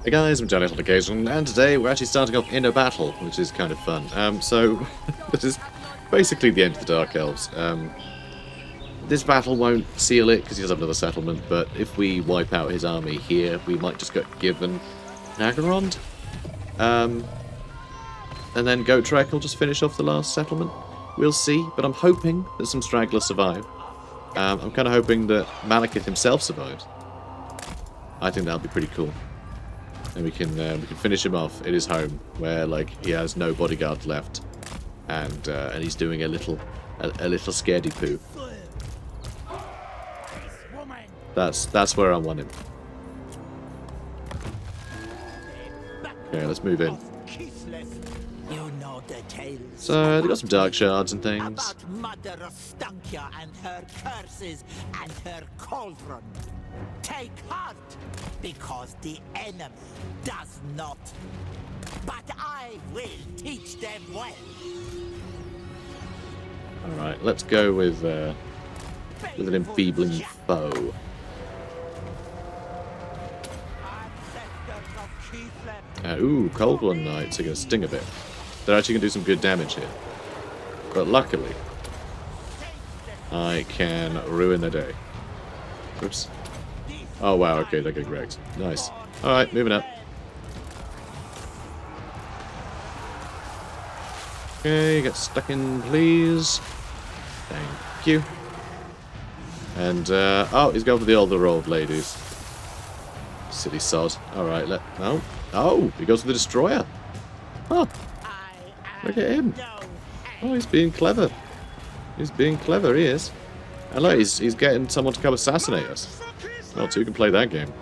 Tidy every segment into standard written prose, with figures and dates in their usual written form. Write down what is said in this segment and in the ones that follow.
Hey guys, I'm Johnny on occasion, and today we're actually starting off in a battle, which is kind of fun. So, this is basically the end of the Dark Elves. This battle won't seal it, because he does have another settlement, but if we wipe out his army here, we might just get given Nagarond. And then Gotrek will just finish off the last settlement. We'll see, but I'm hoping that some stragglers survive. I'm kind of hoping that Malekith himself survives. I think that'll be pretty cool. And we can finish him off at his home, where like he has no bodyguards left, and he's doing a little scaredy poo. That's where I want him. Okay, let's move in. So they got some dark shards and things. About Mother Ostankya and her curses and her cauldron. Take heart, because the enemy does not. But I will teach them well. Alright, let's go with an enfeebling foe. Ooh, Cold One Knights are going to sting a bit. They're actually going to do some good damage here. But luckily, I can ruin their day. Oops. Oh wow, okay, they get wrecked. Nice. Alright, moving up. Okay, get stuck in, please. Thank you. And, oh, he's going for the older old ladies. Silly sod. Alright, oh, he goes for the destroyer. Huh. Look at him. Oh, he's being clever. He's being clever, he is. And look, he's getting someone to come assassinate us. Well, two can play that game.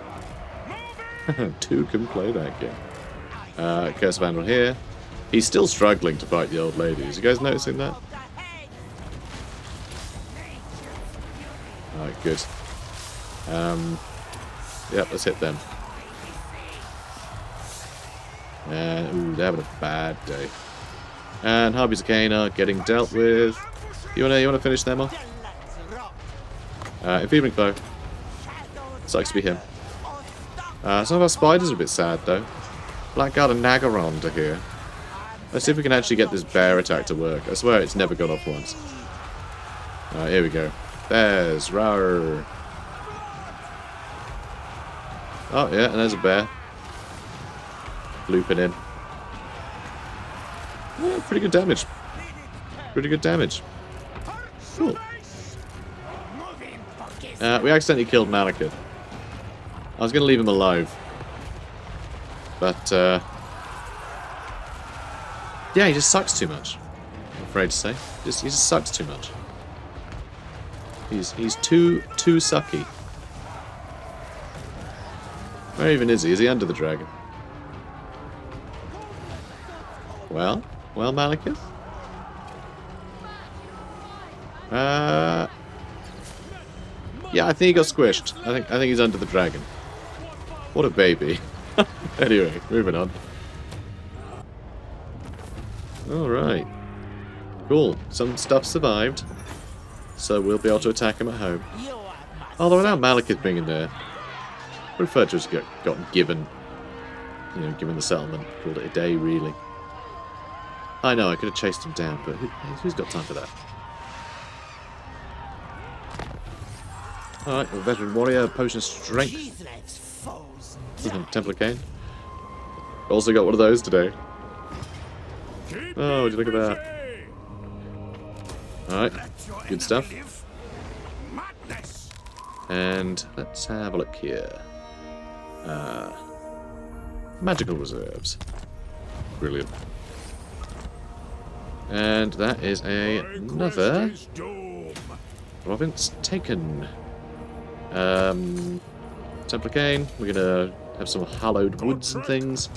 Two can play that game. Curse Vandal here. He's still struggling to fight the old ladies. You guys noticing that? Alright, good. Yep, let's hit them. And, ooh, they're having a bad day. And Harvey's Arcana getting dealt with. You wanna finish them off? Enfeebling foe. Sucks to be him. Some of our spiders are a bit sad though. Blackguard and Nagarond are here. Let's see if we can actually get this bear attack to work. I swear it's never gone off once. Alright, here we go. Bears, rawr. Oh yeah, and there's a bear. Looping in. Yeah, pretty good damage. Pretty good damage. Cool. We accidentally killed Malekith. I was going to leave him alive. But, yeah, he just sucks too much. I'm afraid to say. He just sucks too much. He's too sucky. Where even is he? Is he under the dragon? Well, Malekith? Yeah, I think he got squished. I think he's under the dragon. What a baby. Anyway, moving on. Alright. Cool. Some stuff survived. So we'll be able to attack him at home. Although without Malekith being in there, I prefer to just gotten given, given the settlement. Called it a day, really. I know, I could have chased him down, but who's got time for that? Alright, a veteran warrior, potion of strength. Templar Cane. Also got one of those today. Oh, would you look at that? Alright, good stuff. And let's have a look here. Magical reserves. Brilliant. And that is another province taken. Templar Cane, we're gonna have some hallowed woods and things.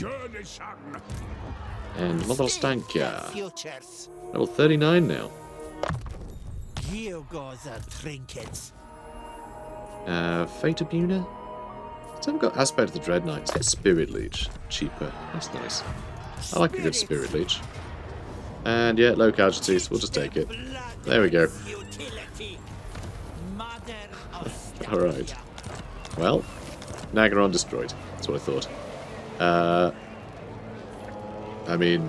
And Mother Ostankya. Level 39 now. Here goes our trinkets. Fate Abuna. So I've got Aspect of the Dread Knights. Get Spirit Leech. Cheaper. That's nice. I like a good Spirit Leech. And yeah, low casualties. We'll just take it. There we go. Alright. Well, Nagaron destroyed. That's what I thought. I mean,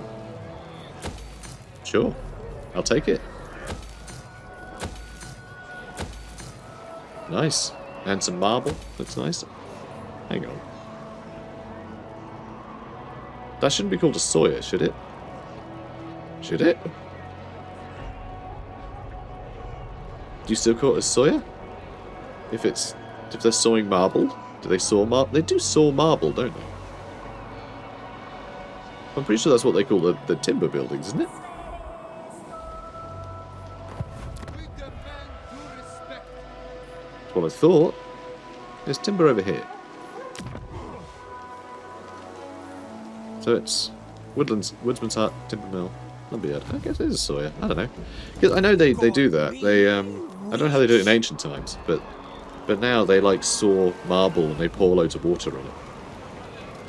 sure, I'll take it. Nice. And some marble. That's nice. Hang on. That shouldn't be called a Sawyer, should it? Should it? Do you still call it a Sawyer? If they're sawing marble? Do they saw marble? They do saw marble, don't they? I'm pretty sure that's what they call the timber buildings, isn't it? That's what I thought. There's timber over here. So it's Woodsman's Hut, Timber Mill, Lumberyard. I guess it is a Sawyer. I don't know. I know they do that. They I don't know how they do it in ancient times, but now they like saw marble and they pour loads of water on it.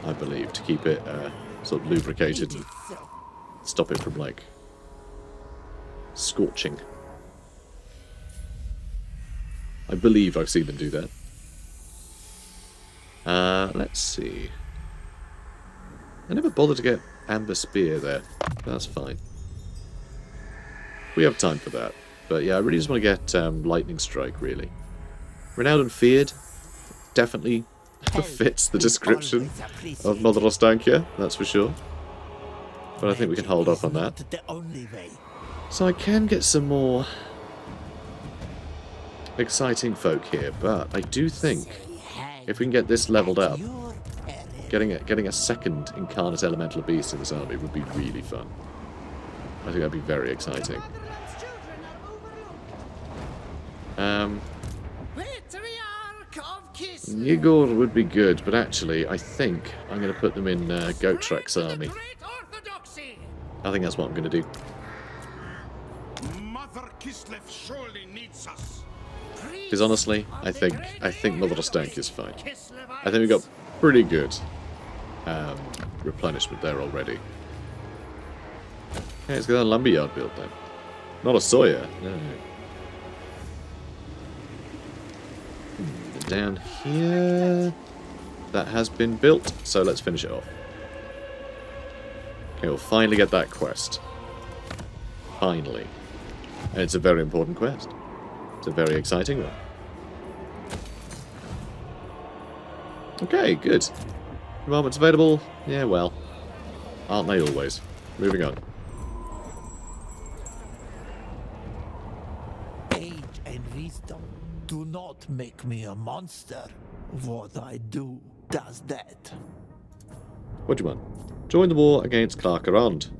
I believe to keep it sort of lubricated and stop it from like scorching. I believe I've seen them do that. Let's see. I never bothered to get Amber Spear there. That's fine. We have time for that. But yeah, I really just want to get Lightning Strike, really. Renowned and Feared definitely fits the description of Mother Ostankya, that's for sure. But I think we can hold off on that. So I can get some more exciting folk here, but I do think if we can get this leveled up, getting a second Incarnate Elemental Beast in this army would be really fun. I think that'd be very exciting. Yigor would be good, but actually, I think I'm going to put them in Gotrek's army. I think that's what I'm going to do. Because honestly, I think Mother Ostankya is fine. I think we've got pretty good replenishment there already. Okay, let's get a lumberyard build then. Not a Sawyer. No. Down here, that has been built, so let's finish it off. Okay, we'll finally get that quest. Finally. And it's a very important quest. It's a very exciting one. Okay, good. Environments available? Yeah, well. Aren't they always? Moving on. Age and wisdom do not make me a monster. What I do does that. What do you want? Join the war against Clark Arond.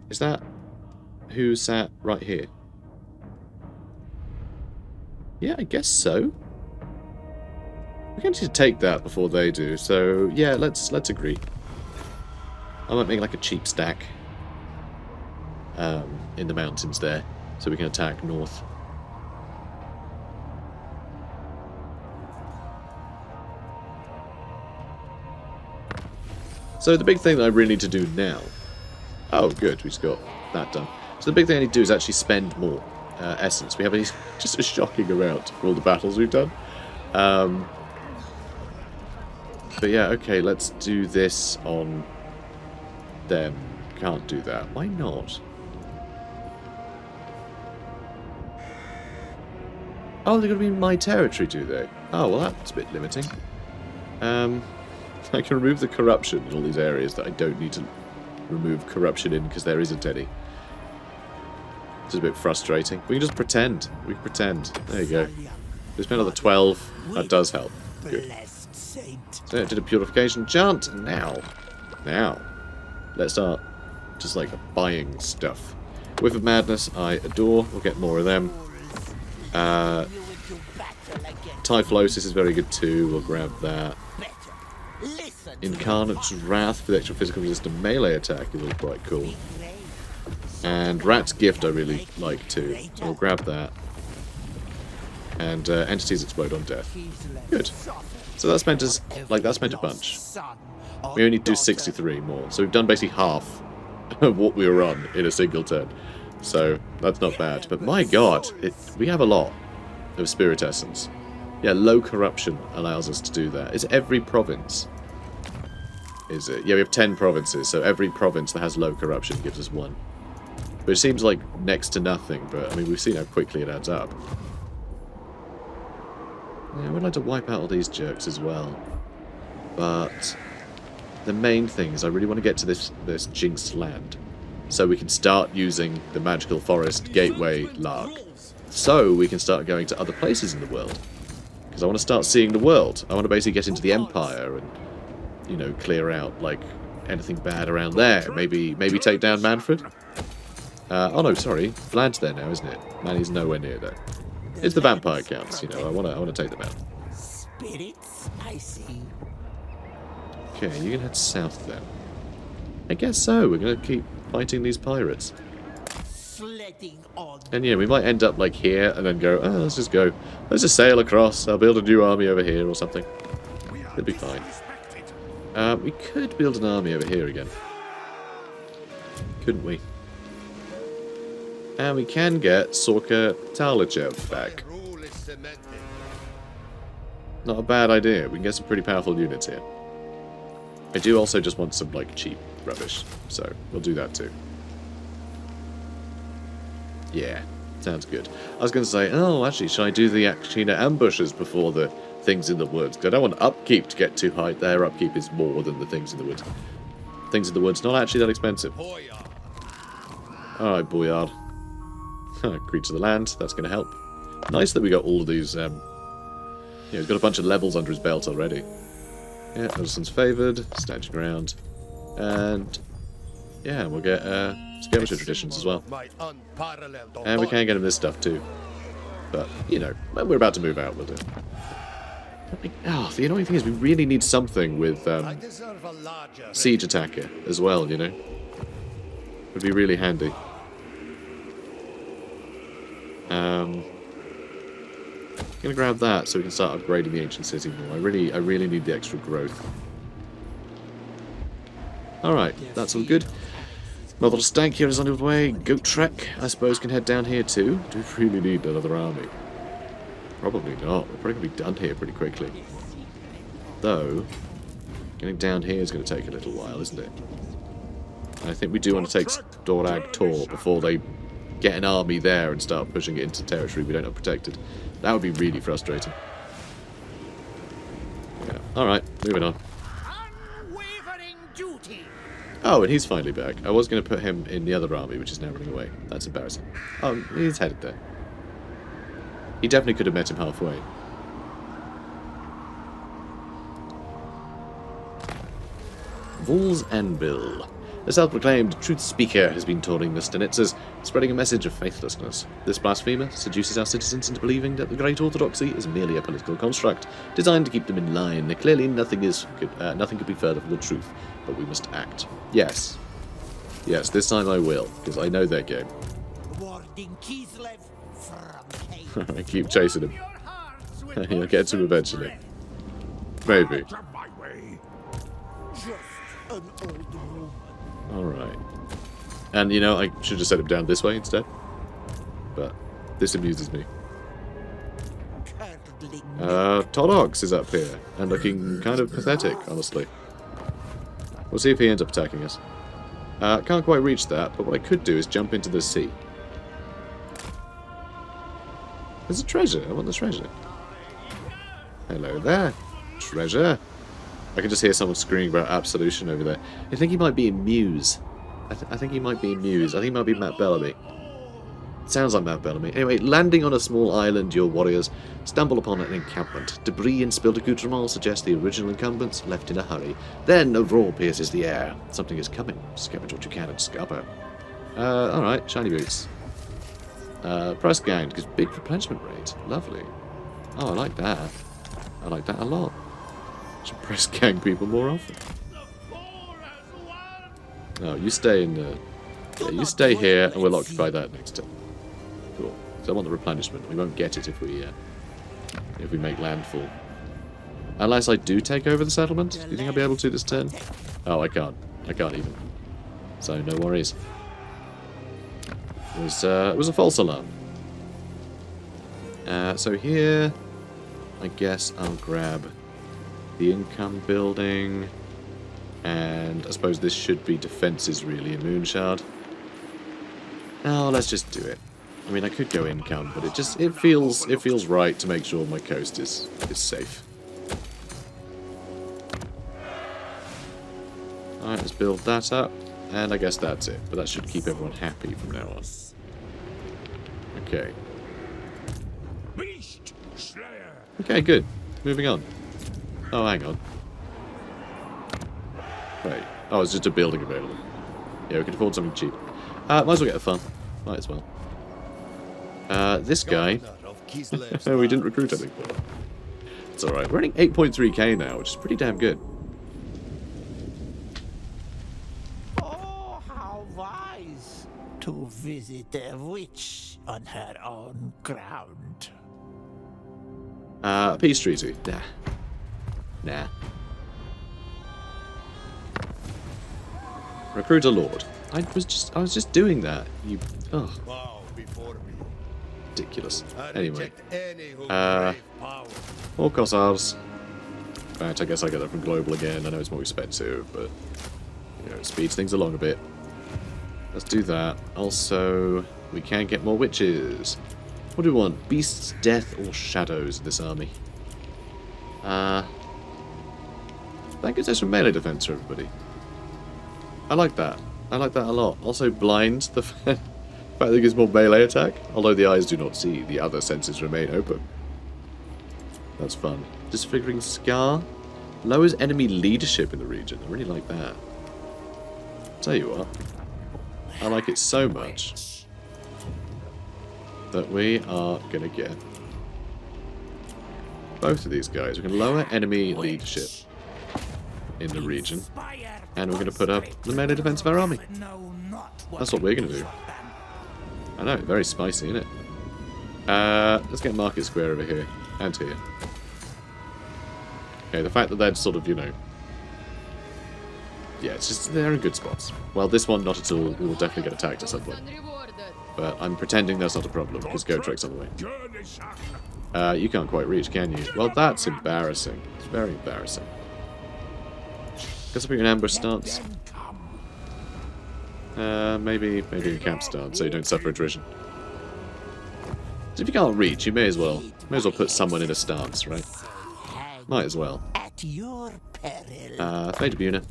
Is that who sat right here? Yeah, I guess so. We're going to take that before they do, so yeah, let's agree. I might make like a cheap stack in the mountains there, so we can attack north. So the big thing that I really need to do now... Oh, good, we just got that done. So the big thing I need to do is actually spend more essence. We have just a shocking amount for all the battles we've done. But yeah, okay, let's do this on them. Can't do that. Why not? Oh, they're going to be in my territory, do they? Oh, well, that's a bit limiting. I can remove the corruption in all these areas that I don't need to remove corruption in because there isn't any. It's a bit frustrating. We can just pretend. We can pretend. There you go. We spent another 12. That does help. Good. So I did a purification chant. Now, let's start just like buying stuff. Whiff of Madness, I adore. We'll get more of them. Typhlosis is very good too. We'll grab that. Incarnate's Wrath for the extra physical resistant melee attack is all quite cool. And Rat's Gift I really like too. So we'll grab that. And Entities Explode on Death. Good. So that's meant us, that's meant a bunch. We only need to do 63 more. So we've done basically half of what we were on in a single turn. So that's not bad. But my god, we have a lot of Spirit Essence. Yeah, low corruption allows us to do that. It's every province. is it? Yeah, we have 10 provinces, so every province that has low corruption gives us 1. Which seems like next to nothing, but I mean, we've seen how quickly it adds up. Yeah, we'd like to wipe out all these jerks as well. But the main thing is I really want to get to this jinxed land, so we can start using the magical forest gateway lark, so we can start going to other places in the world. Because I want to start seeing the world. I want to basically get into the Empire and, you know, clear out, like, anything bad around there. Maybe take down Manfred? Oh no, sorry. Vlad's there now, isn't it? Manny's nowhere near there. It's the vampire counts, you know. I want to take them out. Spirits, I see. Okay, you can head south then. I guess so. We're going to keep fighting these pirates. Sledding on. And yeah, we might end up like here and then go, oh, let's just go. Let's just sail across. I'll build a new army over here or something. It'll be fine. We could build an army over here again. Couldn't we? And we can get Sorka Talachev back. Not a bad idea. We can get some pretty powerful units here. I do also just want some, like, cheap rubbish. So, we'll do that too. Yeah, sounds good. I was going to say, oh, actually, should I do the Akshina ambushes before the things in the woods? Because I don't want upkeep to get too high. Their upkeep is more than the things in the woods. Things in the woods, not actually that expensive. Alright, Boyard. Creature of the land, that's going to help. Nice that we got all of these, yeah, he's got a bunch of levels under his belt already. Yeah, Middleton's favoured, stand your ground. And, yeah, we'll get, skirmisher traditions as well. And we can get him this stuff too. But, you know, when we're about to move out, we'll do. Oh, the annoying thing is we really need something with, siege attacker as well, you know. Would be really handy. Gonna grab that so we can start upgrading the ancient city more. I really need the extra growth. Alright, that's all good. Mother Ostankya is on his way. Goat Trek, I suppose, can head down here too. Do we really need another army? Probably not. We're probably going to be done here pretty quickly. Though, getting down here is going to take a little while, isn't it? And I think we do want to take Dorag Tor before they get an army there and start pushing it into territory we don't have protected. That would be really frustrating. Yeah. Alright, moving on. Unwavering duty. Oh, and he's finally back. I was going to put him in the other army, which is now running away. That's embarrassing. Oh, he's headed there. He definitely could have met him halfway. Vols Anvil. The self-proclaimed truth speaker has been touring the Stanitsas, spreading a message of faithlessness. This blasphemer seduces our citizens into believing that the Great Orthodoxy is merely a political construct, designed to keep them in line. Clearly, nothing could be further from the truth, but we must act. Yes. Yes, this time I will, because I know their game. Warding Kislev from I keep chasing him. You'll get to him eventually. Maybe. Just an old woman. Alright. And, you know, I should have set him down this way instead. But this amuses me. Todox is up here, and looking kind of pathetic, honestly. We'll see if he ends up attacking us. Can't quite reach that, but what I could do is jump into the sea. There's a treasure. I want the treasure. Hello there. Treasure. I can just hear someone screaming about absolution over there. I think he might be in Muse. I think he might be in Muse. I think he might be Matt Bellamy. Sounds like Matt Bellamy. Anyway, landing on a small island, your warriors stumble upon an encampment. Debris and spilled accoutrements suggest the original incumbents left in a hurry. Then a roar pierces the air. Something is coming. Scavenge what you can and scupper. Alright, shiny boots. Press gang, because big replenishment rate. Lovely. Oh, I like that. I like that a lot. Should press gang people more often. No, you stay in the... Yeah, you stay here and we'll occupy that next turn. Cool. So I want the replenishment. We won't get it if we make landfall. Unless I do take over the settlement. Do you think I'll be able to this turn? Oh, I can't. I can't even. So no worries. It was a false alarm. So here, I guess I'll grab the income building. And I suppose this should be defences really in Moonshard. Oh, let's just do it. I mean, I could go income, but it feels right to make sure my coast is safe. Alright, let's build that up, and I guess that's it. But that should keep everyone happy from now on. Okay. Okay, good. Moving on. Oh, hang on. Wait. Oh, it's just a building available. Yeah, we can afford something cheap. Might as well get the fun. Might as well. This guy... we didn't recruit anything for him. It's alright. We're running 8.3k now, which is pretty damn good. Oh, how wise to visit a witch on her own ground. Peace treaty. Nah. Nah. Recruit a lord. I was just doing that. You... Oh. Ridiculous. Anyway. More Kossars. In fact, I guess I get that from Global again. I know it's more expensive, but... You know, it speeds things along a bit. Let's do that. Also, we can get more witches. What do we want? Beasts, death, or shadows in this army? That gives us some melee defense for everybody. I like that. I like that a lot. Also, blind, the fact that it gives more melee attack. Although the eyes do not see, the other senses remain open. That's fun. Disfiguring Scar lowers enemy leadership in the region. I really like that. Tell you what, I like it so much that we are going to get both of these guys. We can lower enemy leadership in the region, and we're going to put up the melee defense of our army. That's what we're going to do. I know, very spicy, isn't it? Let's get Market Square over here, and here. Okay, the fact that they're sort of, you know... Yeah, it's just, they're in good spots. Well, this one, not at all. We will definitely get attacked at some point. But I'm pretending that's not a problem, because Gotrek's on the way. You can't quite reach, can you? Well, that's embarrassing. It's very embarrassing. Guess I'll put an ambush stance. Maybe a camp stance, so you don't suffer attrition. So if you can't reach, you may as well put someone in a stance, right? Might as well. At your peril. Fade Buna.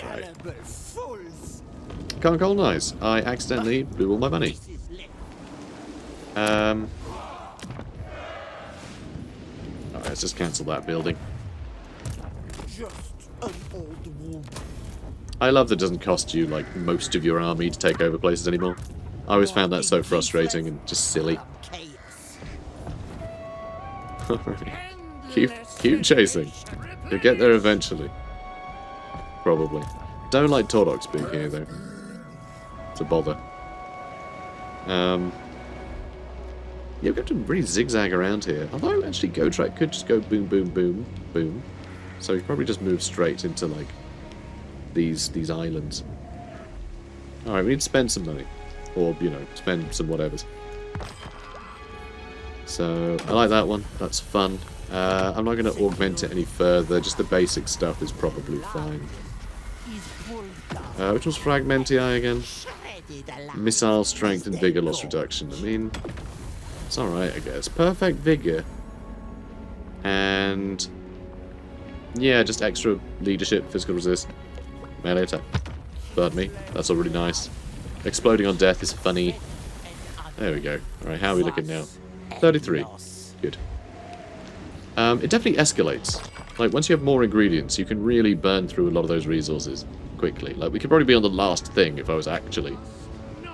Right. Can't colonize. I accidentally blew all my money. Alright, let's just cancel that building. I love that it doesn't cost you, like, most of your army to take over places anymore. I always found that so frustrating and just silly. keep chasing. You'll get there eventually. Probably. Don't like Tordox being here, though. It's a bother. Yeah, we've got to really zigzag around here. Although, actually, Gotrek could just go boom, boom, boom, boom. So he probably just move straight into, like, these islands. Alright, we need to spend some money. Or, you know, spend some whatevers. So, I like that one. That's fun. I'm not going to augment it any further. Just the basic stuff is probably fine. Which was Fragmentii again? Missile strength and vigor loss reduction. I mean, it's alright, I guess. Perfect vigor. And... yeah, just extra leadership, physical resist, melee attack. Pardon me. That's all really nice. Exploding on death is funny. There we go. Alright, how are we looking now? 33. Good. It definitely escalates. Like, once you have more ingredients, you can really burn through a lot of those resources quickly. Like, we could probably be on the last thing if I was actually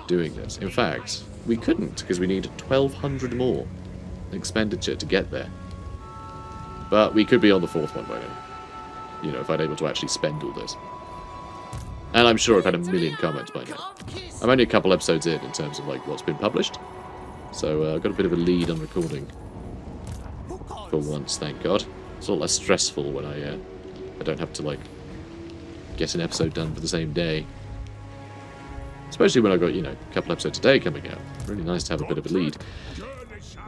doing this. In fact, we couldn't, because we need 1,200 more expenditure to get there. But we could be on the fourth one by now. You know, if I'd able to actually spend all this. And I'm sure I've had a million comments by now. I'm only a couple episodes in terms of, like, what's been published. So, I've got a bit of a lead on recording. For once, thank God. It's a lot less stressful when I don't have to, like, get an episode done for the same day. Especially when I've got, you know, a couple episodes a day coming out. Really nice to have a bit of a lead.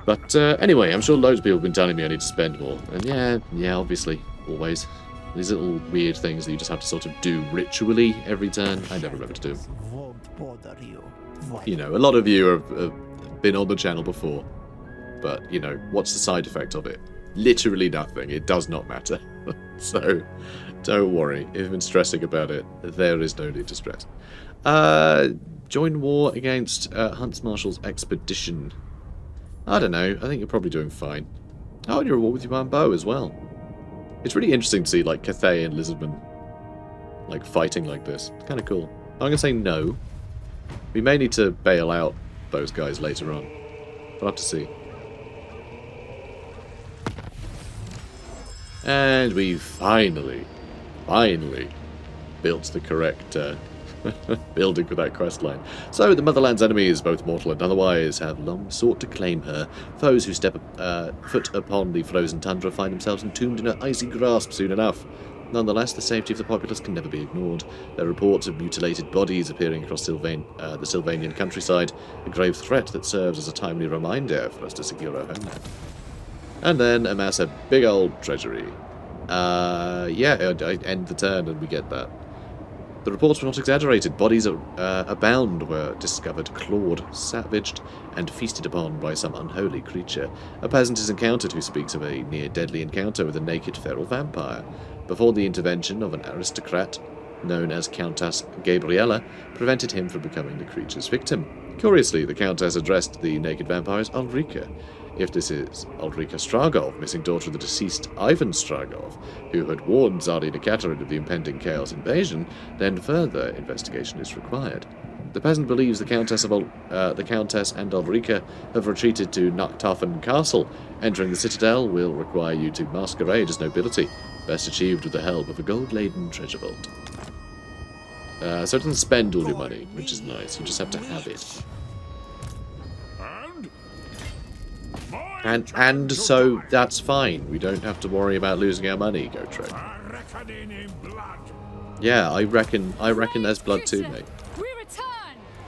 But, anyway, I'm sure loads of people have been telling me I need to spend more. And yeah, obviously, always. These little weird things that you just have to sort of do ritually every turn. I never remember to do them. Won't bother you. You know, a lot of you have been on the channel before. But, you know, what's the side effect of it? Literally nothing. It does not matter. So, don't worry. If you've been stressing about it, there is no need to stress. Join war against Hunts Marshal's expedition. I don't know. I think you're probably doing fine. Oh, and you're at war with your man bow as well. It's really interesting to see, like, Cathay and Lizardman, like, fighting like this. It's kind of cool. I'm going to say no. We may need to bail out those guys later on. We'll have to see. And we finally built the correct building for that quest line. So the Motherland's enemies, both mortal and otherwise, have long sought to claim her. Foes who step foot upon the frozen tundra find themselves entombed in her icy grasp soon enough. Nonetheless, the safety of the populace can never be ignored. There are reports of mutilated bodies appearing across the Sylvanian countryside, a grave threat that serves as a timely reminder for us to secure our homeland. And then amass a big old treasury. Yeah, I end the turn and we get that. The reports were not exaggerated. Bodies abound were discovered, clawed, savaged, and feasted upon by some unholy creature. A peasant is encountered who speaks of a near-deadly encounter with a naked feral vampire. Before the intervention of an aristocrat known as Countess Gabriella prevented him from becoming the creature's victim. Curiously, the Countess addressed the naked vampire as Ulrika. If this is Ulrika Stragov, missing daughter of the deceased Ivan Stragov, who had warned Tsarina Katerina of the impending Chaos invasion, then further investigation is required. The peasant believes the Countess and Ulrika have retreated to Nachthafen Castle. Entering the citadel will require you to masquerade as nobility, best achieved with the help of a gold-laden treasure vault. So it doesn't spend all your money, which is nice. You just have to have it. And so that's fine. We don't have to worry about losing our money, Gotrek. Yeah, I reckon there's blood too, mate.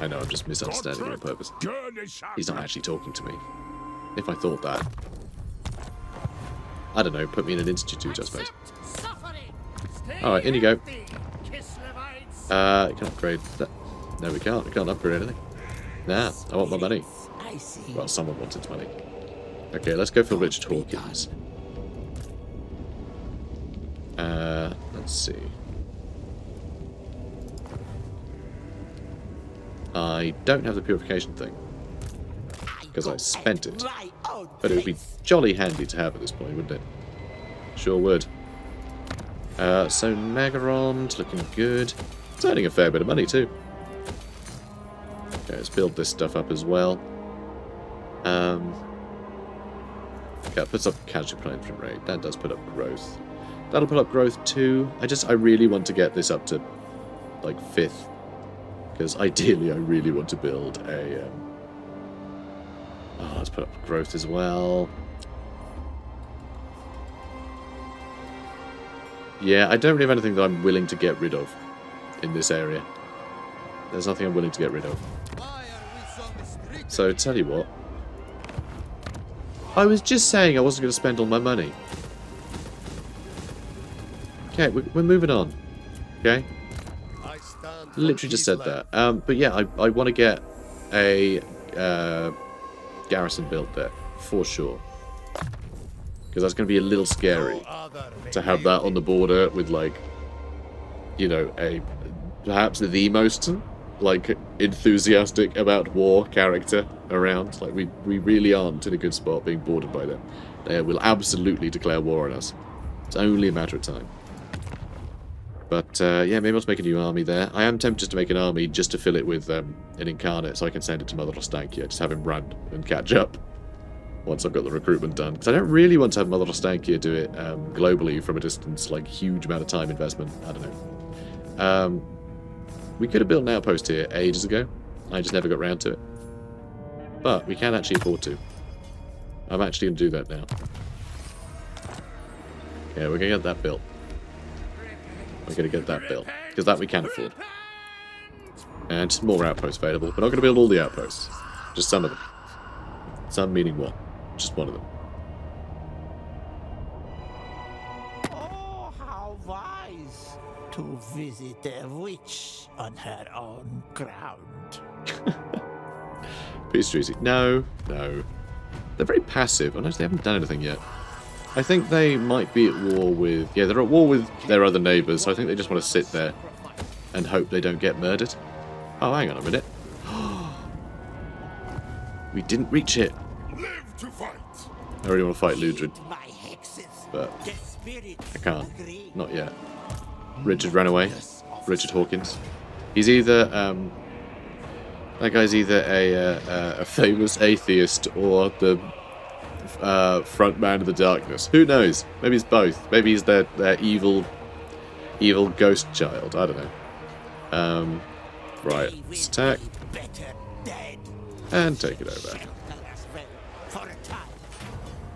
I know, I'm just misunderstanding him on purpose. He's not actually talking to me. If I thought that. I don't know, put me in an institute, I suppose. Alright, in you go. You can upgrade that. No, we can't. We can't upgrade anything. Nah, I want my money. Well, someone wanted money. Okay, let's go for Richard Hawkins. Let's see. I don't have the purification thing, because I spent it. But it would be jolly handy to have at this point, wouldn't it? Sure would. So Megarond, looking good. It's earning a fair bit of money too. Okay, let's build this stuff up as well. Okay, it puts up casualty planetary rate. That does put up growth. That'll put up growth too. I really want to get this up to like 5th. Because ideally I really want to build a... let's put up growth as well. Yeah, I don't really have anything that I'm willing to get rid of in this area. There's nothing I'm willing to get rid of. So, tell you what. I was just saying I wasn't going to spend all my money. Okay, we're moving on. Okay? Literally just said that. But yeah, I want to get a garrison built there, for sure. Because that's going to be a little scary to have that on the border with, like, you know, perhaps the most, like, enthusiastic about war character around. Like, we really aren't in a good spot being bordered by them. They will absolutely declare war on us. It's only a matter of time. But, yeah, maybe I'll just make a new army there. I am tempted to make an army just to fill it with an incarnate so I can send it to Mother Ostankya. Just have him run and catch up once I've got the recruitment done. Because I don't really want to have Mother Ostankya do it globally from a distance, like huge amount of time investment. I don't know. We could have built an outpost here ages ago. I just never got round to it. But we can actually afford to. I'm actually going to do that now. Yeah, we're going to get that built. We're going to get that built. Because that we can afford. And just more outposts available. We're not going to build all the outposts. Just some of them. Some meaning one. Just one of them. Oh, how wise to visit a witch on her own ground. Peace treaty. No, no. They're very passive. Unless they haven't done anything yet. I think they might be at war with... Yeah, they're at war with their other neighbours, so I think they just want to sit there and hope they don't get murdered. Oh, hang on a minute. We didn't reach it. Live to fight. I really want to fight Ludred, My hexes, but the spirits I can't. agree. Not yet. Richard ran away. Richard Hawkins. He's either... that guy's either a famous atheist or the front man of the darkness. Who knows? Maybe it's both. Maybe he's their evil ghost child. I don't know. Right. Let's attack. Better dead. And take it over. For a time.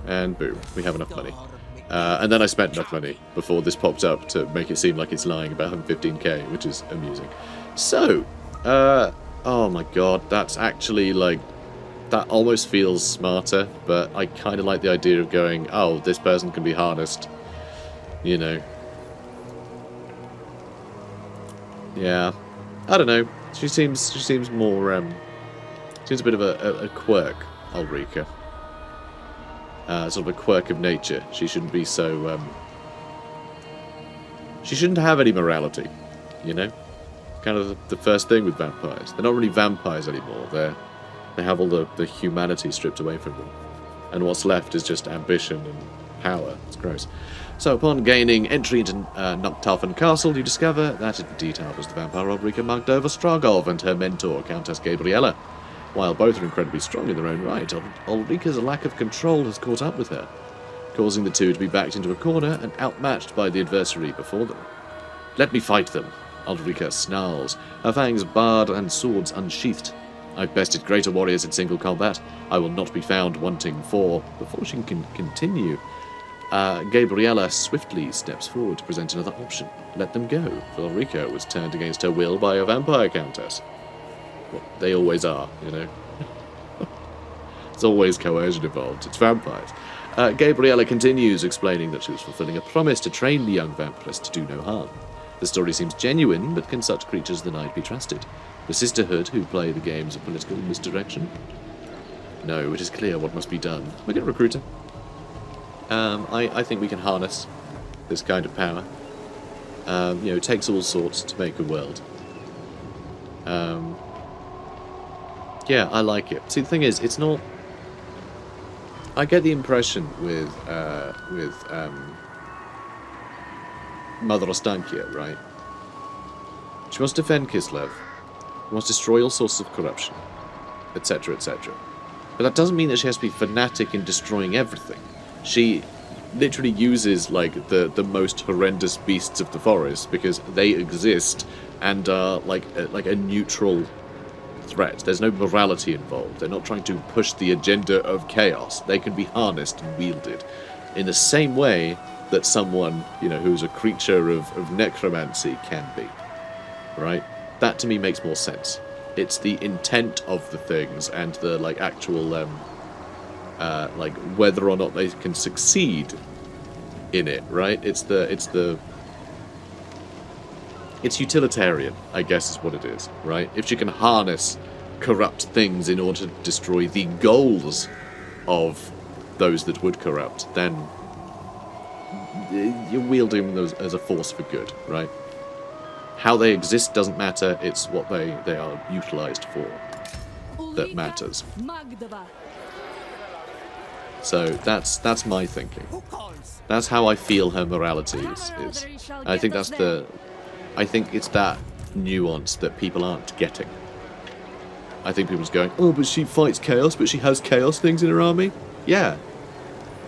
And boom. We have enough money. And then I spent enough money before this popped up to make it seem like it's lying about having 15k, which is amusing. So, oh my god, that's actually like... That almost feels smarter, but I kind of like the idea of going, oh, this person can be harnessed. You know. Yeah. I don't know. She seems more, seems a bit of a quirk, Ulrika. Sort of a quirk of nature. She shouldn't be so, she shouldn't have any morality, you know? Kind of the first thing with vampires. They're not really vampires anymore. They have all the humanity stripped away from them. And what's left is just ambition and power. It's gross. So upon gaining entry into Noctalfen Castle, you discover that indeed harbors the vampire Ulrika Magdova Stragov and her mentor, Countess Gabriella. While both are incredibly strong in their own right, Ulrika's lack of control has caught up with her, causing the two to be backed into a corner and outmatched by the adversary before them. Let me fight them, Ulrika snarls, her fangs barred and swords unsheathed. I've bested greater warriors in single combat. I will not be found wanting for... Before she can continue, Gabriella swiftly steps forward to present another option. Let them go, for Ulrika was turned against her will by a vampire countess. Well, they always are, you know. There's always coercion involved. It's vampires. Gabriella continues, explaining that she was fulfilling a promise to train the young vampiress to do no harm. The story seems genuine, but can such creatures denied be trusted? The Sisterhood, who play the games of political misdirection? No, it is clear what must be done. We're going to recruit her. I think we can harness this kind of power. You know, it takes all sorts to make a world. Yeah, I like it. See, the thing is, it's not... I get the impression with Mother Ostankya, right? She wants to defend Kislev. She wants to destroy all sources of corruption, etc., etc. But that doesn't mean that she has to be fanatic in destroying everything. She literally uses, like, the most horrendous beasts of the forest because they exist and are, like a neutral threat. There's no morality involved. They're not trying to push the agenda of chaos. They can be harnessed and wielded in the same way that someone, you know, who's a creature of necromancy can be. Right? That to me makes more sense. It's the intent of the things and the, like, actual, like, whether or not they can succeed in it, right? It's utilitarian, I guess is what it is, right? If she can harness corrupt things in order to destroy the goals of those that would corrupt, then you're wielding them as a force for good, right? How they exist doesn't matter, it's what they are utilized for that matters. So that's my thinking. That's how I feel her morality is. I think it's that nuance that people aren't getting. I think people are just going, oh, but she fights chaos, but she has chaos things in her army? Yeah.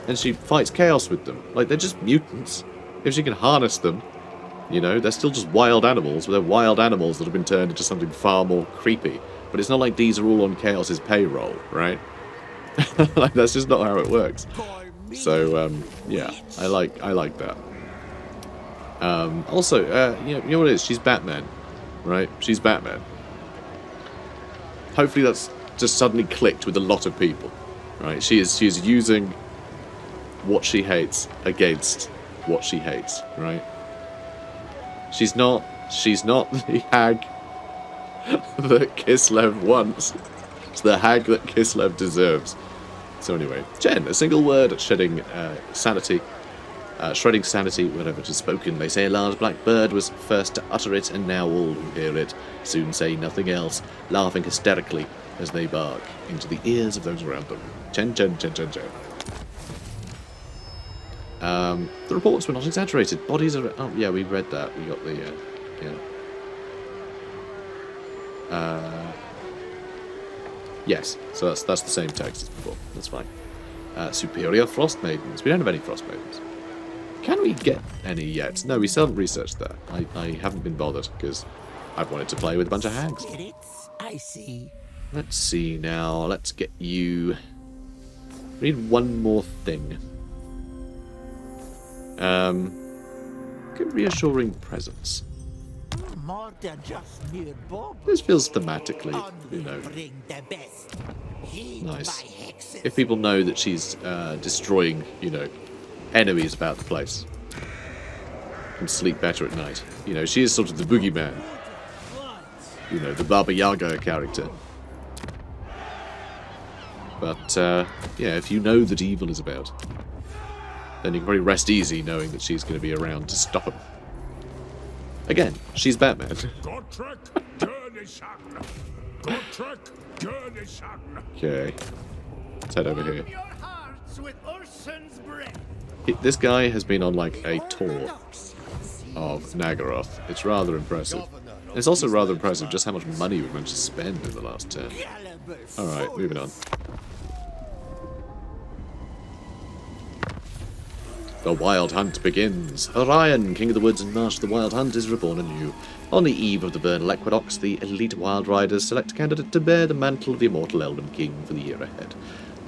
And she fights chaos with them. Like, they're just mutants. If she can harness them, you know, they're still just wild animals, but they're wild animals that have been turned into something far more creepy. But it's not like these are all on Chaos's payroll, right? Like, that's just not how it works. So, yeah, I like that. Also, you know what it is? She's Batman, right? She's Batman. Hopefully that's just suddenly clicked with a lot of people, right? She is using what she hates against what she hates, right? She's not the hag that Kislev wants. It's the hag that Kislev deserves. So anyway, Jen, a single word shedding sanity. Shredding sanity whenever it is spoken. They say a large black bird was first to utter it, and now all who hear it soon say nothing else, laughing hysterically as they bark into the ears of those around them. Chen, chen, chen, chen, chen. The reports were not exaggerated. Bodies are... Oh, yeah, we read that. We got the... yes, so that's the same text as before. That's fine. Superior Frost Maidens. We don't have any Frost Maidens. Can we get any yet? No, we still haven't researched that. I haven't been bothered, because I've wanted to play with a bunch of hags. I see. Let's see now. Let's get you... We need one more thing. Good reassuring presence. More than just mere bob. This feels thematically, you know, nice. If people know that she's destroying, you know, enemies about the place, can sleep better at night. You know, she is sort of the boogeyman. You know, the Baba Yaga character. But, yeah, if you know that evil is about, then you can probably rest easy knowing that she's going to be around to stop him. Again, she's Batman. Okay. Let's head over here. This guy has been on, like, a tour of Nagaroth. It's rather impressive. And it's also rather impressive just how much money we've managed to spend in the last turn. Alright, moving on. The Wild Hunt begins. Orion, King of the Woods and Marsh of the Wild Hunt, is reborn anew. On the eve of the vernal equinox, the elite Wild Riders select a candidate to bear the mantle of the immortal Elven King for the year ahead.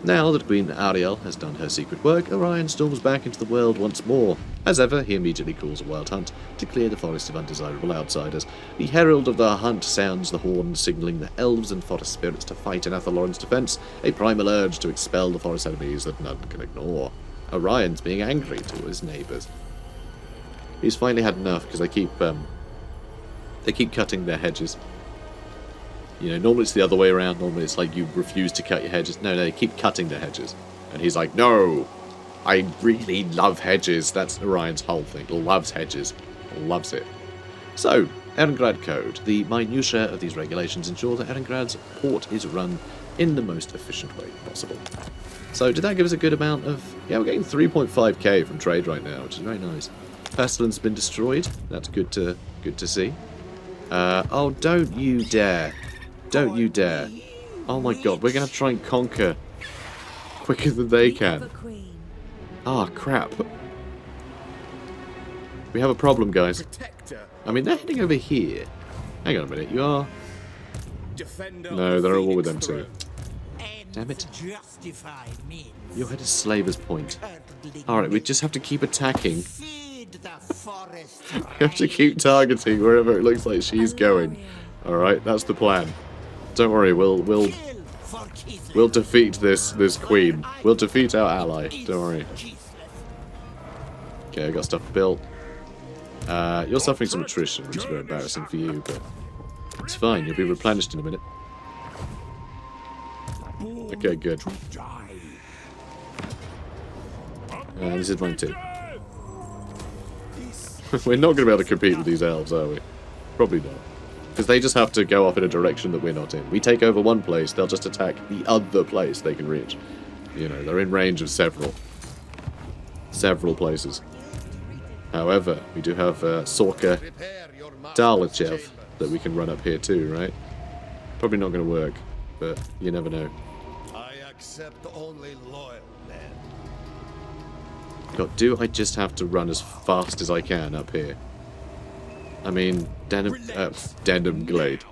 Now that Queen Ariel has done her secret work, Orion storms back into the world once more. As ever, he immediately calls a wild hunt to clear the forest of undesirable outsiders. The herald of the hunt sounds the horn, signalling the elves and forest spirits to fight in Athalorn's defense, a primal urge to expel the forest enemies that none can ignore. Orion's being angry to his neighbours. He's finally had enough because they keep cutting their hedges. You know, normally it's the other way around. Normally it's like you refuse to cut your hedges. No, they keep cutting their hedges. And he's like, no, I really love hedges. That's Orion's whole thing. He loves hedges. Loves it. So, Erengrad Code. The minutiae of these regulations ensure that Erengrad's port is run in the most efficient way possible. So, did that give us a good amount of... Yeah, we're getting 3.5k from trade right now, which is very nice. Pestilence has been destroyed. That's good to see. Oh, don't you dare. Don't you dare. Oh my god, we're going to try and conquer quicker than they can. Ah, crap. We have a problem, guys. I mean, they're heading over here. Hang on a minute, you are... No, they're at war with them too. Damn it. Your head is Slaver's Point. Alright, we just have to keep attacking. We have to keep targeting wherever it looks like she's going. Alright, that's the plan. Don't worry, we'll defeat this queen. We'll defeat our ally. Don't worry. Okay, I got stuff built. You're suffering some attrition, which is very embarrassing for you, but it's fine. You'll be replenished in a minute. Okay, good. This is mine too. We're not going to be able to compete with these elves, are we? Probably not. Because they just have to go off in a direction that we're not in. We take over one place, they'll just attack the other place they can reach. You know, they're in range of several places. However, we do have Sorka Dalachev that we can run up here too, right? Probably not going to work, but you never know. I accept only loyal men. God, do I just have to run as fast as I can up here? I mean, Denim Glade.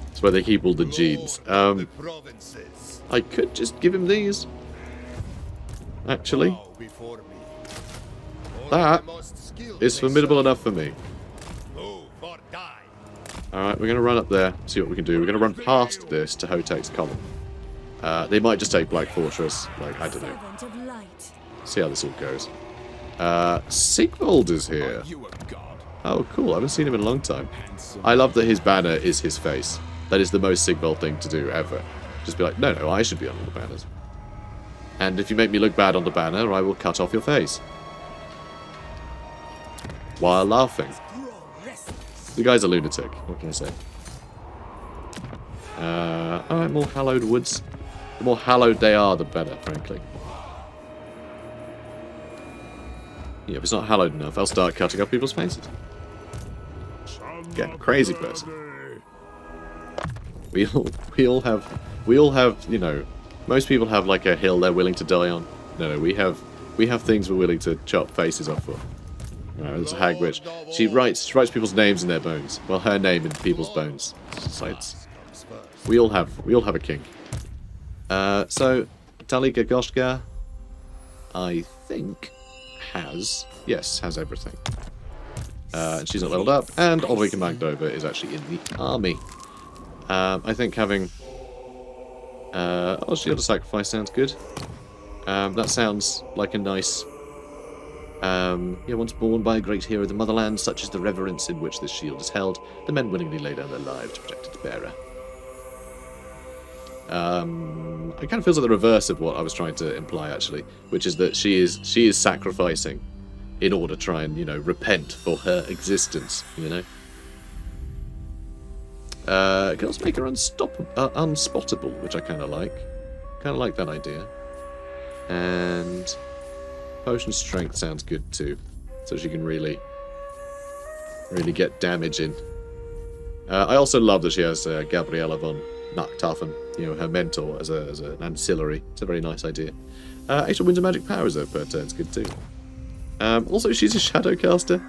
That's where they keep all the genes. I could just give him these. Actually. That is formidable enough for me. Alright, we're going to run up there, see what we can do. We're going to run past this to Hotek's column. They might just take Black Fortress. Like, I don't know. See how this all goes. Sigvald is here. Oh, cool. I haven't seen him in a long time. I love that his banner is his face. That is the most Sigvold thing to do ever. Just be like, no, I should be on all the banners. And if you make me look bad on the banner, I will cut off your face. While laughing. The guy's a lunatic. What can I say? Alright, more hallowed woods. The more hallowed they are, the better, frankly. Yeah, if it's not hallowed enough, I'll start cutting off people's faces. Get a crazy person. We all have, you know, most people have like a hill they're willing to die on. No, we have things we're willing to chop faces off for. Right, there's a hag witch. She writes people's names in their bones. Well, her name in people's bones. We all have a kink. So Talika Goshka, I think, has everything. She's not leveled up, and Ulrika Magdova is actually in the army. I think having Shield of Sacrifice sounds good. That sounds like a nice once born by a great hero of the motherland, such is the reverence in which this shield is held, the men willingly lay down their lives to protect its bearer. It kind of feels like the reverse of what I was trying to imply, actually, which is that she is sacrificing in order to try and, you know, repent for her existence, you know. It can also make her unspottable, which I kind of like. Kind of like that idea. And potion strength sounds good too, so she can really get damage in. I also love that she has Gabriella von Nachtafen, you know, her mentor as an ancillary. It's a very nice idea. Extra winds of magic powers though per turn, it's good too. Also, she's a shadow caster,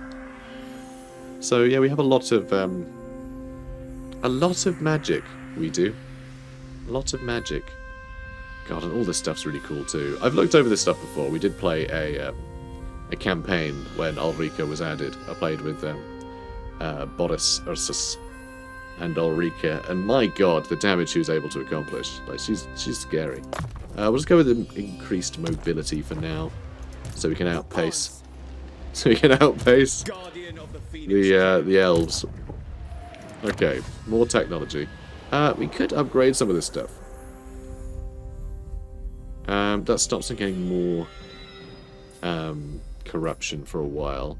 so yeah, we have a lot of magic. We do a lot of magic. God, and all this stuff's really cool too. I've looked over this stuff before. We did play a campaign when Ulrika was added. I played with Boris Ursus and Ulrika, and my god, the damage she was able to accomplish. Like, she's scary. We'll just go with increased mobility for now, so we can outpace. The elves. Okay, more technology. We could upgrade some of this stuff. That stops them getting more corruption for a while.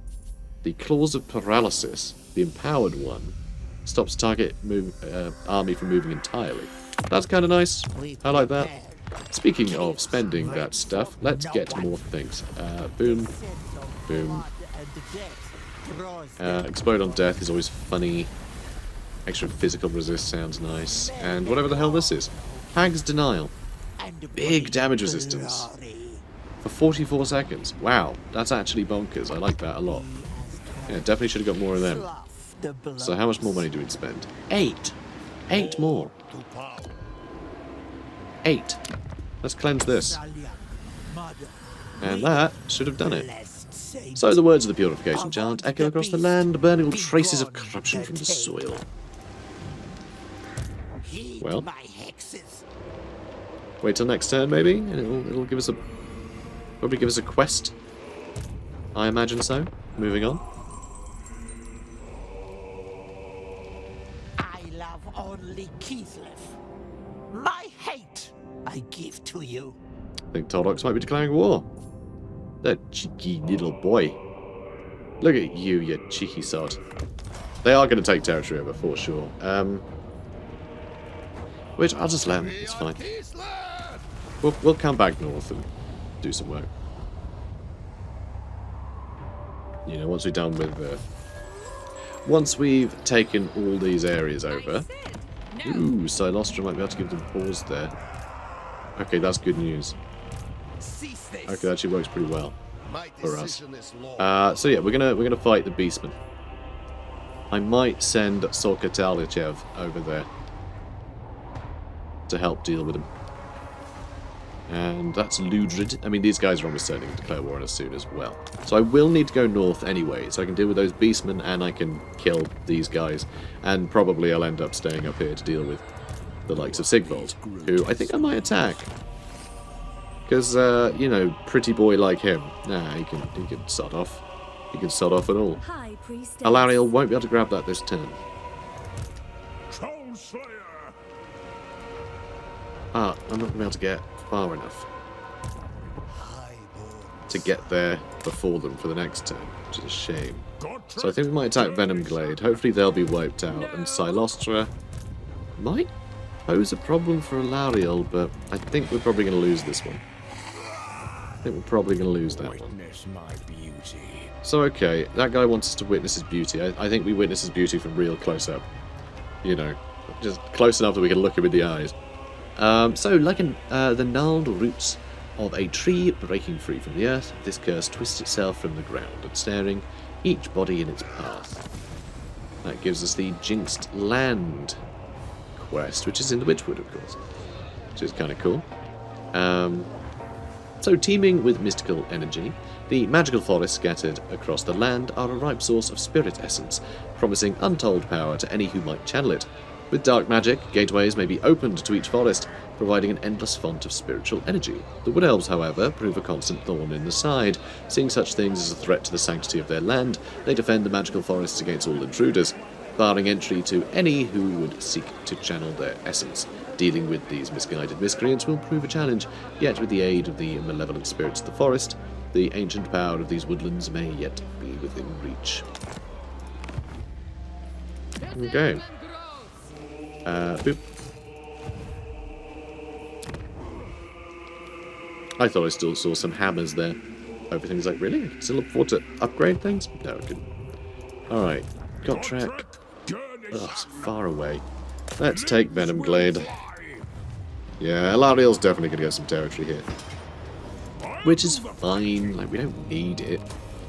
The Claws of Paralysis, the empowered one, stops target army from moving entirely. That's kind of nice. I like that. Speaking of spending that stuff, let's get more things. Boom. Boom. Explode on death is always funny. Extra physical resist sounds nice. And whatever the hell this is. Hag's Denial. Big damage resistance. For 44 seconds. Wow, that's actually bonkers. I like that a lot. Yeah, definitely should have got more of them. So how much more money do we spend? 8! 8 more. 8. Let's cleanse this. And that should have done it. So the words of the purification chant echo across the land, burning all traces of corruption from the soil. Well, wait till next turn maybe, and it'll give us probably give us a quest. I imagine so. Moving on. I love only Kislev. My hate I give to you. I think Toldox might be declaring war. That cheeky little boy. Look at you, you cheeky sod. They are going to take territory over for sure. Which I'll just let them. It's fine. We'll come back north and do some work. You know, once we're done with once we've taken all these areas over. Ooh, Silostra might be able to give them pause there. Okay, that's good news. Okay, that actually works pretty well for us. So yeah, we're gonna fight the Beastmen. I might send Sorkatalichev over there to help deal with them. And that's Ludrid. I mean, these guys are almost starting to declare war on us soon as well. So I will need to go north anyway, so I can deal with those Beastmen and I can kill these guys. And probably I'll end up staying up here to deal with the likes of Sigvold, who I think I might attack. Because, you know, pretty boy like him, nah, he can start off. he can sod off at all. High Priestess. Alariel won't be able to grab that this turn. Troll Slayer! Ah, I'm not going to be able to get far enough Highborn. to get there before them for the next turn, which is a shame. So I think we might attack Venom Glade. Hopefully they'll be wiped out, and Silostra might pose a problem for Alariel, but I think we're probably going to lose this one. I think we're probably going to lose that one. Witness my beauty. So okay, that guy wants us to witness his beauty. I think we witness his beauty from real close up. You know, just close enough that we can look him in the eyes. So, like the gnarled roots of a tree breaking free from the earth, this curse twists itself from the ground and snaring each body in its path. That gives us the Jinxed Land quest, which is in the Witchwood, of course, which is kind of cool. So, teeming with mystical energy, the magical forests scattered across the land are a ripe source of spirit essence, promising untold power to any who might channel it. With dark magic, gateways may be opened to each forest, providing an endless font of spiritual energy. The Wood Elves, however, prove a constant thorn in the side. Seeing such things as a threat to the sanctity of their land, they defend the magical forests against all intruders, barring entry to any who would seek to channel their essence. Dealing with these misguided miscreants will prove a challenge, yet with the aid of the malevolent spirits of the forest, the ancient power of these woodlands may yet be within reach. Okay. Boop. I thought I still saw some hammers there. Everything's like, really? I can still afford to upgrade things? No, I couldn't. Alright. Got track. Ugh, so far away. Let's take Venom Glade. Yeah, Alariel's definitely going to get some territory here. Which is fine. Like, we don't need it.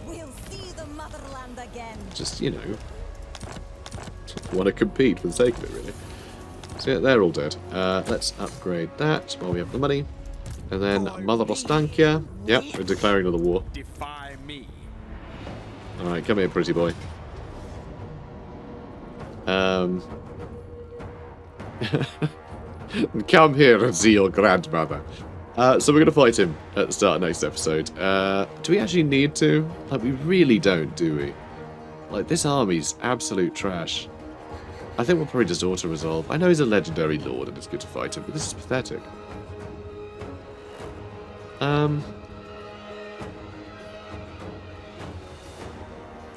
We'll see the motherland again. Just, you know, want to compete for the sake of it, really. So yeah, they're all dead. Let's upgrade that while we have the money. And then Mother Ostankya. Yep, we're declaring another war. Defy me. Alright, come here, pretty boy. Come here and see your grandmother. So we're going to fight him at the start of next episode. Do we actually need to? Like, we really don't, do we? Like, this army's absolute trash. I think we'll probably just auto-resolve. I know he's a legendary lord and it's good to fight him, but this is pathetic.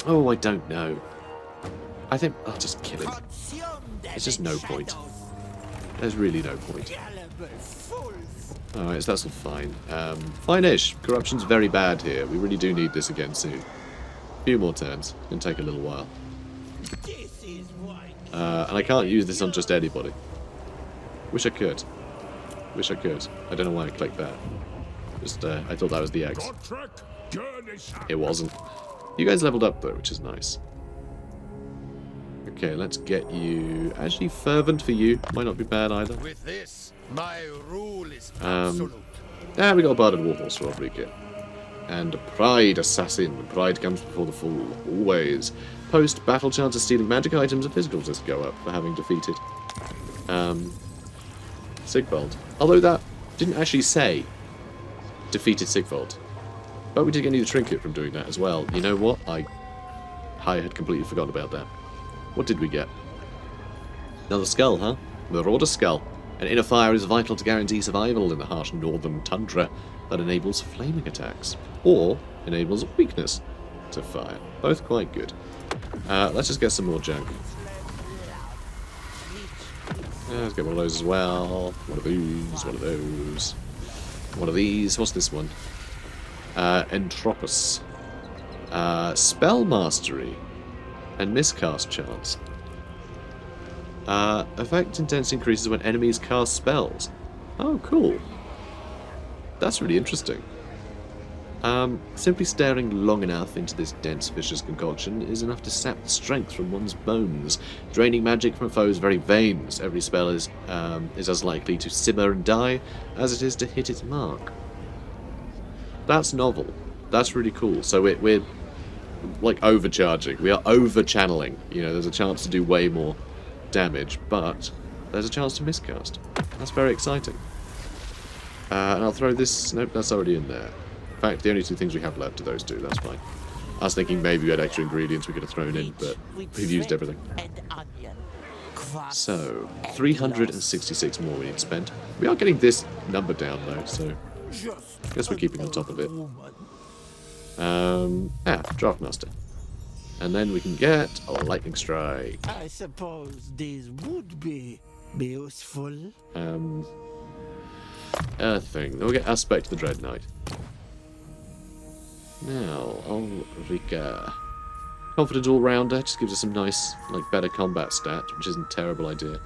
Oh, I don't know. I think I'll just kill him. There's just no point. There's really no point. Alright, so that's all fine. Fine-ish. Corruption's very bad here. We really do need this again soon. A few more turns. It's going to take a little while. And I can't use this on just anybody. Wish I could. Wish I could. I don't know why I clicked that. Just, I thought that was the X. It wasn't. You guys leveled up though, which is nice. Okay, let's get you... Actually, Fervent for you. Might not be bad either. With this, my rule is absolute. Yeah, we got a Barded Warhorse for Afrika. And a Pride Assassin. Pride comes before the fall. Always. Post battle chance of stealing magic items and physicals just go up for having defeated Sigvald. Although that didn't actually say defeated Sigvald. But we did get the trinket from doing that as well. You know what? I had completely forgotten about that. What did we get? Another skull, huh? Marauder Skull. An inner fire is vital to guarantee survival in the harsh northern tundra that enables flaming attacks. Or enables weakness to fire. Both quite good. Let's just get some more junk. Let's get one of those as well. One of these, one of those. One of these. What's this one? Entropus. Spell Mastery. And Miscast Chance. Effect intensity increases when enemies cast spells. Oh, cool. That's really interesting. Simply staring long enough into this dense, vicious concoction is enough to sap the strength from one's bones, draining magic from a foe's very veins. Every spell is as likely to simmer and die as it is to hit its mark. That's novel. That's really cool. So we're like overcharging. We are over-channeling. You know, there's a chance to do way more damage, but there's a chance to miscast. That's very exciting. And I'll throw this... Nope, that's already in there. In fact, the only two things we have left are those two. That's fine. I was thinking maybe we had extra ingredients we could have thrown in, but we've used everything. So, 366 more we need to spend. We are getting this number down though, so I guess we're keeping on top of it. Draftmaster. And then we can get a lightning strike. I suppose these would be useful. Earthing. Then we'll get Aspect of the Dread Knight. Now, Ulrika. Confident all-rounder, just gives us some nice, like, better combat stats, which isn't a terrible idea.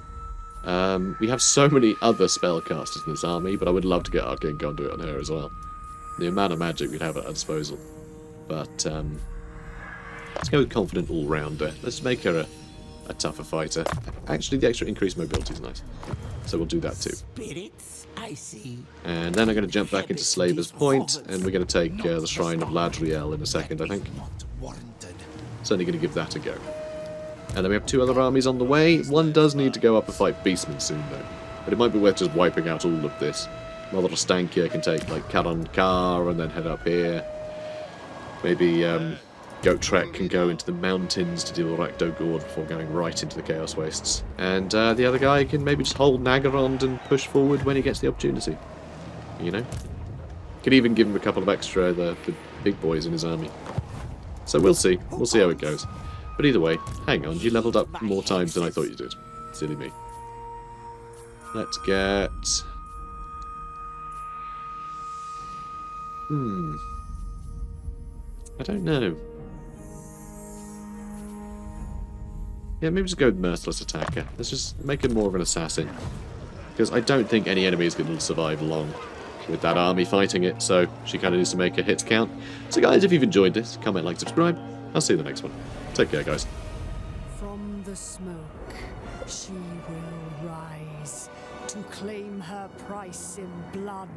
We have so many other spellcasters in this army, but I would love to get Arcane Conduit on her as well. The amount of magic we'd have at our disposal. But, let's go with Confident all-rounder. Let's make her a tougher fighter. Actually, the extra increased mobility is nice. So we'll do that too. Spirits, I see. And then I'm going to jump back into Slaver's Point, and we're going to take the Shrine of Ladriel in a second, I think. Certainly going to give that a go. And then we have two other armies on the way. One does need to go up and fight Beastmen soon, though. But it might be worth just wiping out all of this. Mother Ostankya can take, like, Karon Kar and then head up here. Maybe Goat Trek can go into the mountains to deal with Rakdo Gord before going right into the Chaos Wastes. And the other guy can maybe just hold Nagarond and push forward when he gets the opportunity. You know? Could even give him a couple of extra the big boys in his army. So we'll see. We'll see how it goes. But either way, hang on, you leveled up more times than I thought you did. Silly me. Let's get... I don't know. Yeah, maybe just go with Merciless Attacker. Let's just make him more of an assassin. Because I don't think any enemy is going to survive long with that army fighting it, so she kind of needs to make her hits count. So guys, if you've enjoyed this, comment, like, subscribe. I'll see you in the next one. Take care, guys. From the smoke, she will rise to claim her price in blood.